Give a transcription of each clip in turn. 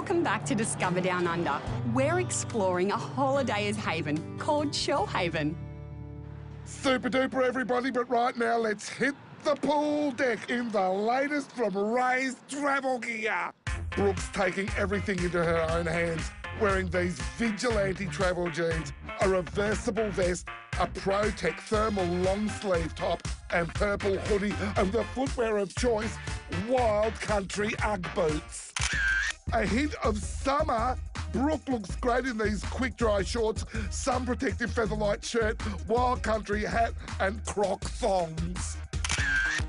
Welcome back to Discover Down Under. We're exploring a holidayers haven called Shoalhaven. Super duper, everybody, but right now let's hit the pool deck in the latest from Ray's travel gear. Brooke's taking everything into her own hands, wearing these vigilante travel jeans, a reversible vest, a Pro-Tech thermal long sleeve top and purple hoodie, and the footwear of choice, wild country Ugg boots. A hint of summer. Brooke looks great in these quick dry shorts, sun protective featherlight shirt, wild country hat and croc thongs.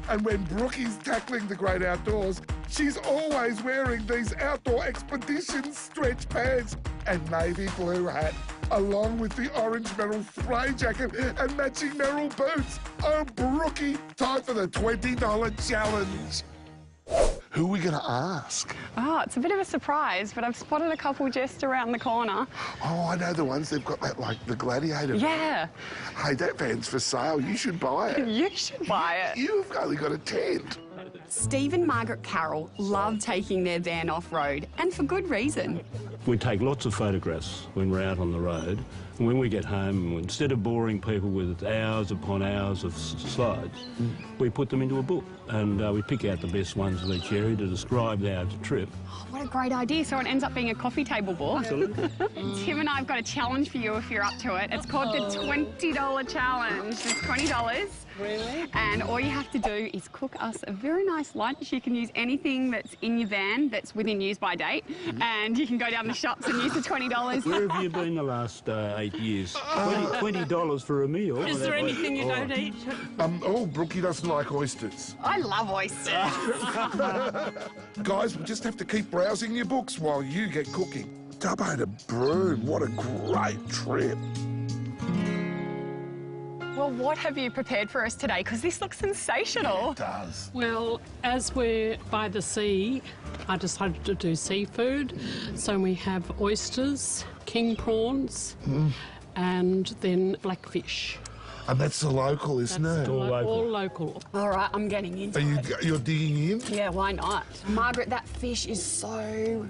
And when Brooke is tackling the great outdoors, she's always wearing these outdoor expedition stretch pants and navy blue hat, along with the orange Merrill spray jacket and matching Merrill boots. Oh, Brookie, time for the $20 challenge. Who are we going to ask? Oh, it's a bit of a surprise, but I've spotted a couple just around the corner. Oh, I know the ones. They've got that, like, the gladiator. Yeah. Hey, that van's for sale. You should buy it. You should buy it. You've only got a tent. Steve and Margaret Carroll love taking their van off-road, and for good reason. We take lots of photographs when we're out on the road. And when we get home, instead of boring people with hours upon hours of slides, we put them into a book and we pick out the best ones of each area to describe our trip. Oh, what a great idea. So it ends up being a coffee table book. Absolutely. Tim and I have got a challenge for you if you're up to it. It's called the $20 challenge. It's $20. Really? And all you have to do is cook us a very nice lunch. You can use anything that's in your van that's within use by date, and you can go down the shops and use the $20. Where have you been the last 8 years? $20 for a meal. Is there anything you don't eat? Brookie doesn't like oysters. I love oysters. Guys, we'll just have to keep browsing your books while you get cooking. Dubbo to Broome, what a great trip. Well, what have you prepared for us today? Because this looks sensational. It does. Well, as we're by the sea, I decided to do seafood. So we have oysters, king prawns, and then blackfish. And that's the local, isn't it? all local. All local. All right, I'm getting into it. You're digging in? Yeah, why not? Margaret, that fish is so...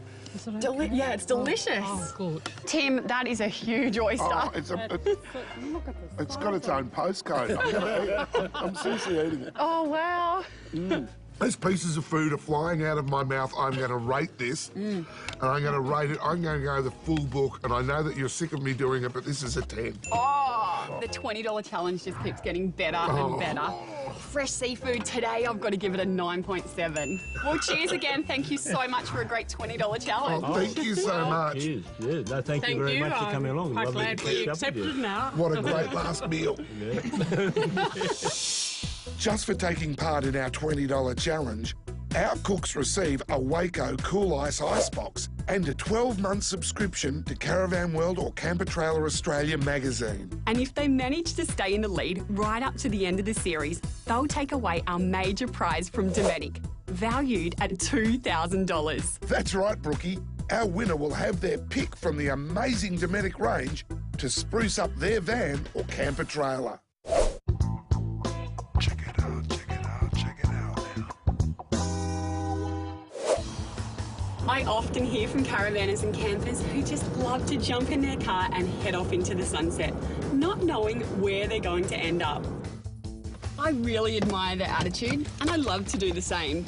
yeah, it's delicious. Oh, good. Tim, that is a huge oyster. Oh, it's got its own postcode. I'm seriously eating it. Oh, wow. As pieces of food are flying out of my mouth, I'm going to rate this, and I'm going to rate it. I'm going to go the full book, and I know that you're sick of me doing it, but this is a 10. Oh, the $20 challenge just keeps getting better and better. Fresh seafood today, I've got to give it a 9.7. Well, cheers again. Thank you so much for a great $20 challenge. Oh, thank you so much. Cheers. Yeah, no, thank you very much for coming along. I'm Lovely glad to we catch up with accepted you. now. What a great last meal. Just for taking part in our $20 challenge, our cooks receive a Waco Cool Ice icebox and a 12-month subscription to Caravan World or Camper Trailer Australia magazine. And if they manage to stay in the lead right up to the end of the series, they'll take away our major prize from Dometic, valued at $2,000. That's right, Brookie. Our winner will have their pick from the amazing Dometic range to spruce up their van or camper trailer. Check it out, check it out, check it out now. I often hear from caravanners and campers who just love to jump in their car and head off into the sunset, not knowing where they're going to end up. I really admire their attitude, and I love to do the same.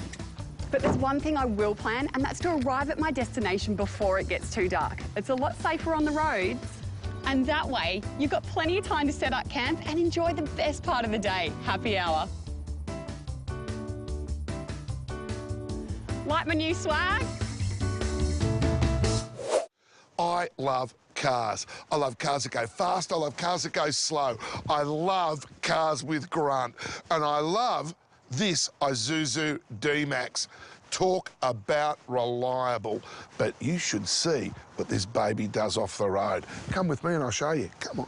But there's one thing I will plan, and that's to arrive at my destination before it gets too dark. It's a lot safer on the roads, and that way you've got plenty of time to set up camp and enjoy the best part of the day, happy hour. Like my new swag? I love cars. I love cars that go fast. I love cars that go slow. I love cars with grunt. And I love this Isuzu D-Max. Talk about reliable. But you should see what this baby does off the road. Come with me and I'll show you. Come on.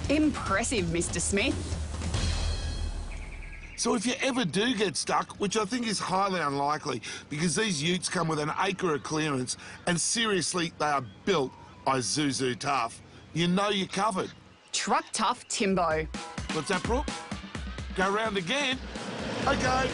Impressive, Mr. Smith. So if you ever do get stuck, which I think is highly unlikely, because these utes come with an acre of clearance, and seriously, they are built Isuzu tough, you know you're covered. truck tough Timbo. What's that, Brooke? Go round again? Okay.